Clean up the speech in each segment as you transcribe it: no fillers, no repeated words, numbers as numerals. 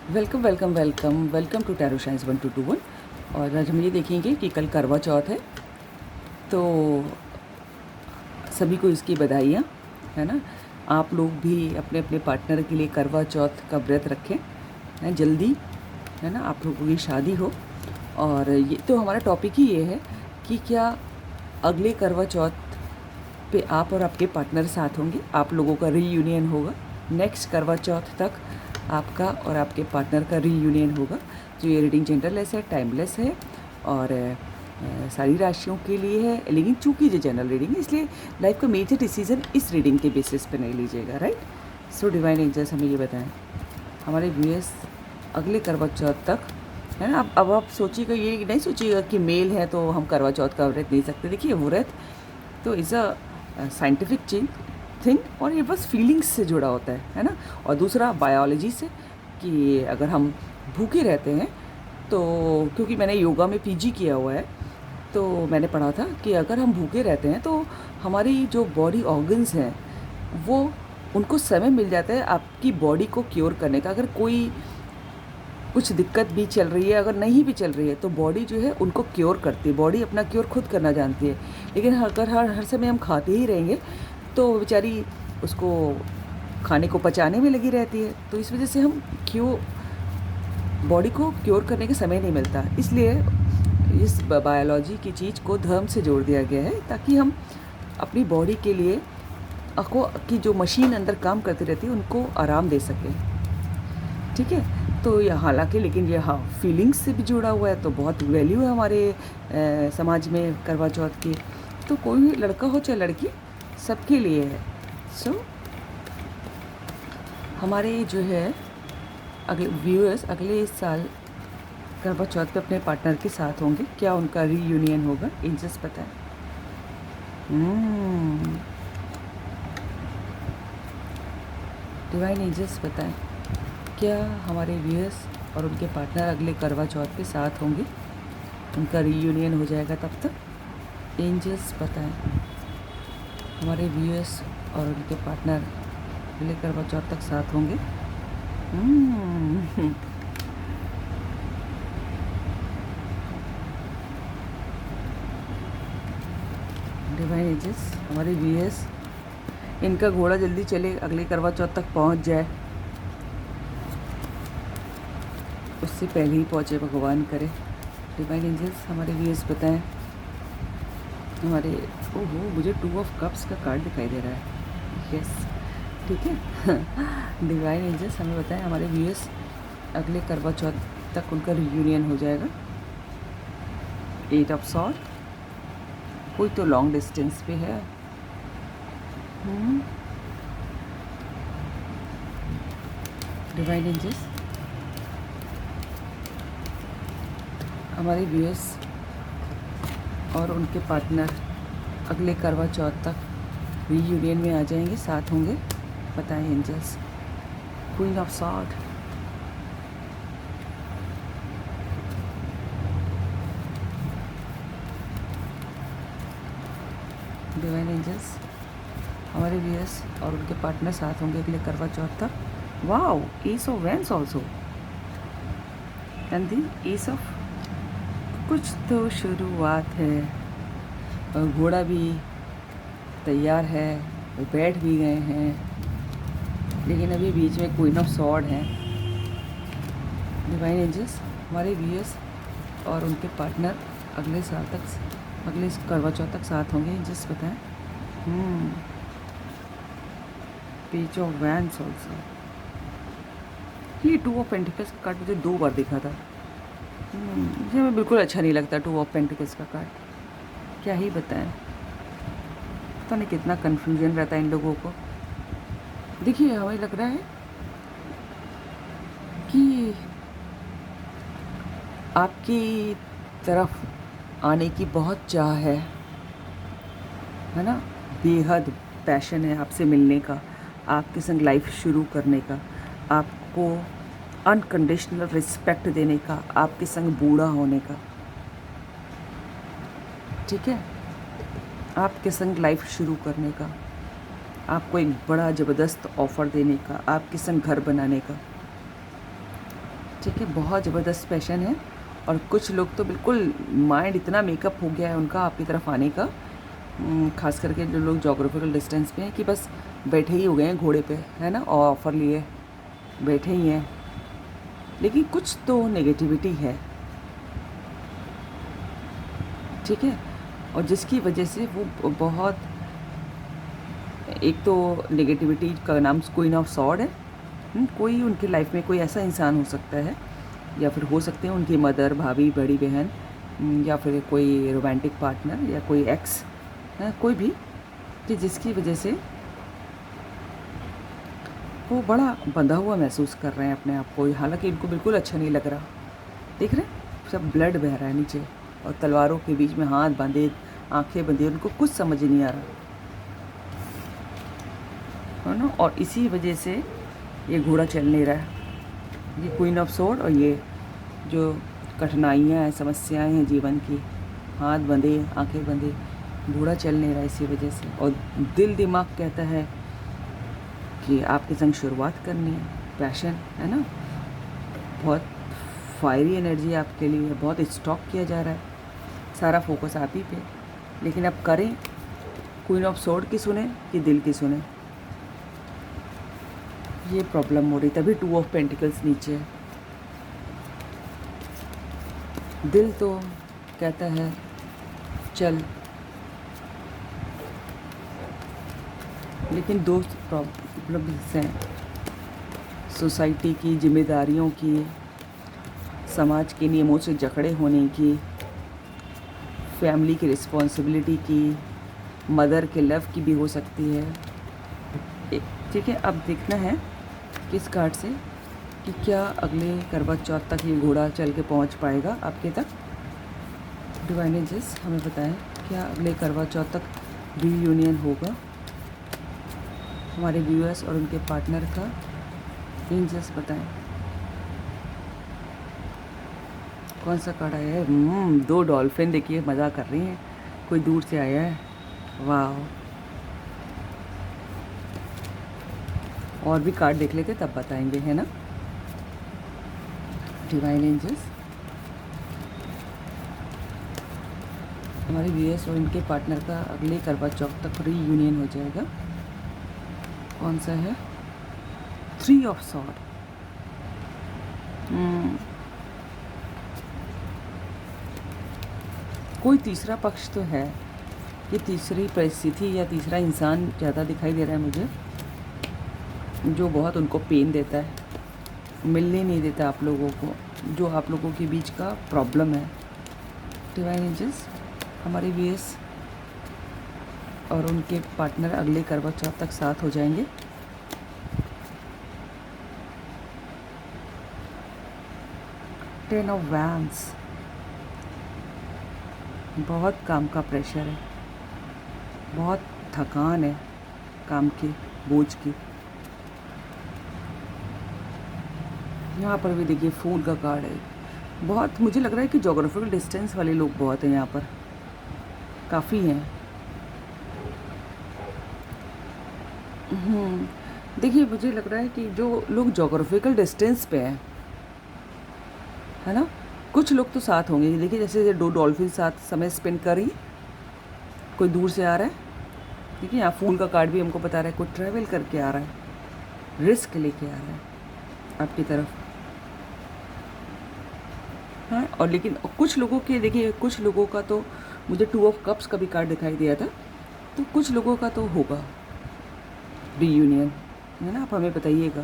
Welcome welcome welcome welcome to tarot science 1221। और आज हम ये देखेंगे कि कल करवा चौथ है, तो सभी को इसकी बधाइयाँ, है ना। आप लोग भी अपने अपने पार्टनर के लिए करवा चौथ का व्रत रखें, है जल्दी, है ना, आप लोगों की शादी हो। और ये तो हमारा टॉपिक ही ये है कि क्या अगले करवा चौथ पे आप और आपके पार्टनर साथ होंगे, आप लोगों का रीयूनियन होगा। नेक्स्ट करवा चौथ तक आपका और आपके पार्टनर का रीयूनियन होगा। तो ये रीडिंग जेंडरलेस है, टाइमलेस है और सारी राशियों के लिए है, लेकिन चूंकि ये जनरल रीडिंग है इसलिए लाइफ का मेजर डिसीजन इस रीडिंग के बेसिस पे नहीं लीजिएगा, राइट। सो डिवाइन एंजल्स हमें ये बताएं, हमारे व्यूअर्स अगले करवा चौथ तक, है ना। अब आप सोचिएगा, ये नहीं सोचिएगा कि मेल है तो हम करवा चौथ का व्रत नहीं सकते। देखिए वो व्रत तो इज़ अ साइंटिफिक थिंग, और ये बस फीलिंग्स से जुड़ा होता है ना। और दूसरा बायोलॉजी से, कि अगर हम भूखे रहते हैं तो, क्योंकि मैंने योगा में पीजी किया हुआ है, तो मैंने पढ़ा था कि अगर हम भूखे रहते हैं तो हमारी जो बॉडी ऑर्गन्स हैं वो, उनको समय मिल जाता है आपकी बॉडी को क्योर करने का। अगर कोई कुछ दिक्कत भी चल रही है, अगर नहीं भी चल रही है, तो बॉडी जो है उनको क्योर करती है। बॉडी अपना क्योर खुद करना जानती है। लेकिन अगर हर समय हम खाते ही रहेंगे तो बेचारी उसको खाने को पचाने में लगी रहती है। तो इस वजह से हम बॉडी को क्योर करने का समय नहीं मिलता। इसलिए इस बायोलॉजी की चीज़ को धर्म से जोड़ दिया गया है, ताकि हम अपनी बॉडी के लिए को की जो मशीन अंदर काम करती रहती है उनको आराम दे सकें, ठीक है। तो ये हालांकि, लेकिन ये हाँ फीलिंग्स से भी जुड़ा हुआ है, तो बहुत वैल्यू है हमारे समाज में करवा चौथ की। तो कोई भी लड़का हो चाहे लड़की, सबके लिए है। सो हमारे जो है अगले व्यूअर्स अगले साल करवा चौथ पे अपने पार्टनर के साथ होंगे, क्या उनका रीयूनियन होगा, एंजल्स बताएं। डिवाइन एंजल्स बताएं, क्या हमारे व्यूअर्स और उनके पार्टनर अगले करवा चौथ पे साथ होंगे, उनका रीयूनियन हो जाएगा तब तक। एंजल्स बताएं, हमारे व्यूअर्स और उनके पार्टनर अगले करवा चौथ तक साथ होंगे। डिवाइन एंजल्स, हमारे व्यूअर्स, इनका घोड़ा जल्दी चले, अगले करवा चौथ तक पहुंच जाए, उससे पहले ही पहुंचे भगवान करे। डिवाइन एंजल्स हमारे व्यूअर्स बताएं, हमारे ओहो मुझे 2 ऑफ कप्स का कार्ड दिखाई दे रहा है, यस ठीक है। डिवाइन एंजल्स हमें बताएं, हमारे व्यूअर्स अगले करवा चौथ तक उनका रियूनियन हो जाएगा। 8 ऑफ सॉर्ड, कोई तो लॉन्ग डिस्टेंस पे है। डिवाइन एंजल्स हमारे व्यूअर्स और उनके पार्टनर अगले करवा चौथ तक रीयूनियन में आ जाएंगे, साथ होंगे, बताएं angels. Queen of sword, divine angels हमारे व्यूअर्स और उनके पार्टनर साथ होंगे अगले करवा चौथ तक। Wow, ace of wands also and the ace of, कुछ तो शुरुआत है। और घोड़ा भी तैयार है, वो बैठ भी गए हैं, लेकिन अभी बीच में क्वीन ऑफ सॉर्ड है। डिवाइन एंजल्स हमारे व्यूअर्स और उनके पार्टनर अगले साल तक, अगले करवा चौथ तक साथ होंगे, एंजल्स बताएं। पेज ऑफ वैंड्स ऑल्सो, ये 2 ऑफ पेंटिकल्स का कार्ड मुझे 2 बार दिखा था। मुझे हमें बिल्कुल अच्छा नहीं लगता 2 ऑफ पेंटिकल्स का कार्ड, क्या ही बताएं। पता नहीं कितना कन्फ्यूजन रहता है इन लोगों को। देखिए हमें लग रहा है कि आपकी तरफ आने की बहुत चाह है ना, बेहद पैशन है आपसे मिलने का, आपके संग लाइफ शुरू करने का, आपको अनकंडीशनल रिस्पेक्ट देने का, आपके संग बूढ़ा होने का, ठीक है, आपके संग लाइफ शुरू करने का, आपको एक बड़ा ज़बरदस्त ऑफ़र देने का, आपके संग घर बनाने का। ठीक है, बहुत ज़बरदस्त पैशन है। और कुछ लोग तो बिल्कुल माइंड इतना मेकअप हो गया है उनका आपकी तरफ आने का, खास करके जो लोग जोग्राफिकल डिस्टेंस पे हैं, कि बस बैठे ही हो गए हैं घोड़े पे, है ना, और ऑफ़र लिए बैठे ही हैं। लेकिन कुछ तो नेगेटिविटी है, ठीक है, और जिसकी वजह से वो बहुत, एक तो नेगेटिविटी का नाम क्वीन ऑफ सॉर्ड है। कोई उनकी लाइफ में कोई ऐसा इंसान हो सकता है, या फिर हो सकते हैं उनकी मदर, भाभी, बड़ी बहन, या फिर कोई रोमांटिक पार्टनर या कोई एक्स, है कोई भी, कि जिसकी वजह से वो बड़ा बंधा हुआ महसूस कर रहे हैं अपने आप को, हालांकि इनको बिल्कुल अच्छा नहीं लग रहा। देख रहे हैं सब ब्लड बह रहा है नीचे, और तलवारों के बीच में हाथ बांधे, आंखें बंधी, उनको कुछ समझ नहीं आ रहा, है ना। और इसी वजह से ये घोड़ा चल नहीं रहा है, ये क्वीन ऑफ सोर्ड, और ये जो कठिनाइयाँ हैं, समस्याएं हैं जीवन की, हाथ बंधे, आंखें बंधे, घोड़ा चल नहीं रहा इसी वजह से। और दिल दिमाग कहता है कि आपके संग शुरुआत करनी है, पैशन है ना, बहुत फायरी एनर्जी आपके लिए, बहुत स्टॉक किया जा रहा है, सारा फोकस आप ही पे। लेकिन अब करें, क्वीन ऑफ सोर्ड की सुने कि दिल की सुने, ये प्रॉब्लम हो रही। तभी 2 ऑफ पेंटिकल्स नीचे है। दिल तो कहता है चल, लेकिन 2 प्रॉब्लम्स हैं, सोसाइटी की जिम्मेदारियों की, समाज के नियमों से जकड़े होने की, फैमिली की रिस्पॉन्सिबिलिटी की, मदर के लव की भी हो सकती है। ठीक है, अब देखना है किस कार्ड से कि क्या अगले करवा चौथ तक ये घोड़ा चल के पहुंच पाएगा आपके तक। डिवाइन एंजल्स हमें बताएं क्या अगले करवा चौथ तक रीयूनियन होगा हमारे व्यूअर्स और उनके पार्टनर का। एंजल्स बताएं कौन सा कार्ड आया है। 2 डॉल्फिन, देखिए मज़ा कर रही हैं, कोई दूर से आया है, वाह। और भी कार्ड देख लेते तब बताएंगे, है ना। डिवाइन एंजल्स हमारे व्यूअर्स और इनके पार्टनर का अगले करवा चौथ तक रीयूनियन हो जाएगा। कौन सा है? 3 ऑफ सॉर्ड। कोई तीसरा पक्ष तो है, ये तीसरी परिस्थिति या तीसरा इंसान ज़्यादा दिखाई दे रहा है मुझे, जो बहुत उनको पेन देता है, मिलने नहीं देता आप लोगों को, जो आप लोगों के बीच का प्रॉब्लम है। डिवाइन एंजल्स हमारे व्यूअर्स और उनके पार्टनर अगले करवा चौथ तक साथ हो जाएंगे। टेन ऑफ वैंड्स, बहुत काम का प्रेशर है, बहुत थकान है काम की, बोझ की। यहाँ पर भी देखिए फूल का कार्ड है। बहुत मुझे लग रहा है कि जोग्राफिकल डिस्टेंस वाले लोग बहुत हैं यहाँ पर, काफ़ी हैं। देखिए मुझे लग रहा है कि जो लोग जोग्राफिकल डिस्टेंस पे हैं, है ना, कुछ लोग तो साथ होंगे। देखिए जैसे 2 डॉल्फिन साथ समय स्पेंड कर रही, कोई दूर से आ रहा है। देखिए यहाँ फूल का कार्ड भी हमको बता रहा है कोई ट्रैवल करके आ रहा है, रिस्क लेके आ रहा है आपकी तरफ, हाँ। और लेकिन कुछ लोगों के, देखिए कुछ लोगों का तो मुझे 2 ऑफ कप्स का भी कार्ड दिखाई दिया था, तो कुछ लोगों का तो होगा रीयूनियन, है ना, आप हमें बताइएगा।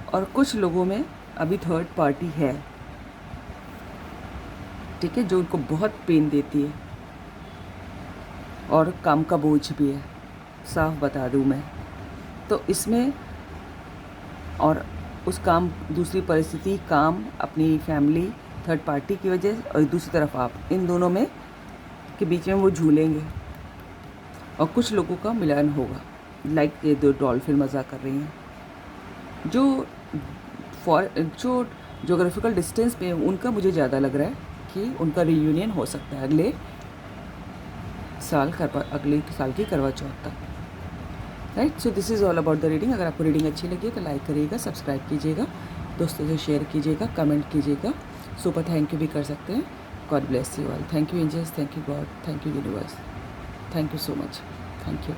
और कुछ लोगों में अभी थर्ड पार्टी है, ठीक है, जो उनको बहुत पेन देती है और काम का बोझ भी है, साफ बता दूँ मैं तो इसमें। और उस काम, दूसरी परिस्थिति, काम, अपनी फैमिली, थर्ड पार्टी की वजह, और दूसरी तरफ आप, इन दोनों में के बीच में वो झूलेंगे। और कुछ लोगों का मिलन होगा, लाइक ये 2 डॉल्फिन मज़ा कर रही हैं, जो जोग्राफिकल डिस्टेंस पे उनका मुझे ज़्यादा लग रहा है कि उनका रीयूनियन हो सकता है अगले साल की करवा चौथ तक, right. So this is all about the reading. अगर आपको रीडिंग अच्छी लगी तो लाइक करिएगा, सब्सक्राइब कीजिएगा दोस्तों से शेयर कीजिएगा, कमेंट कीजिएगा, सुपर थैंक यू भी कर सकते हैं। God bless you all. Thank you angels, thank you God, thank you universe, thank you so much, thank you.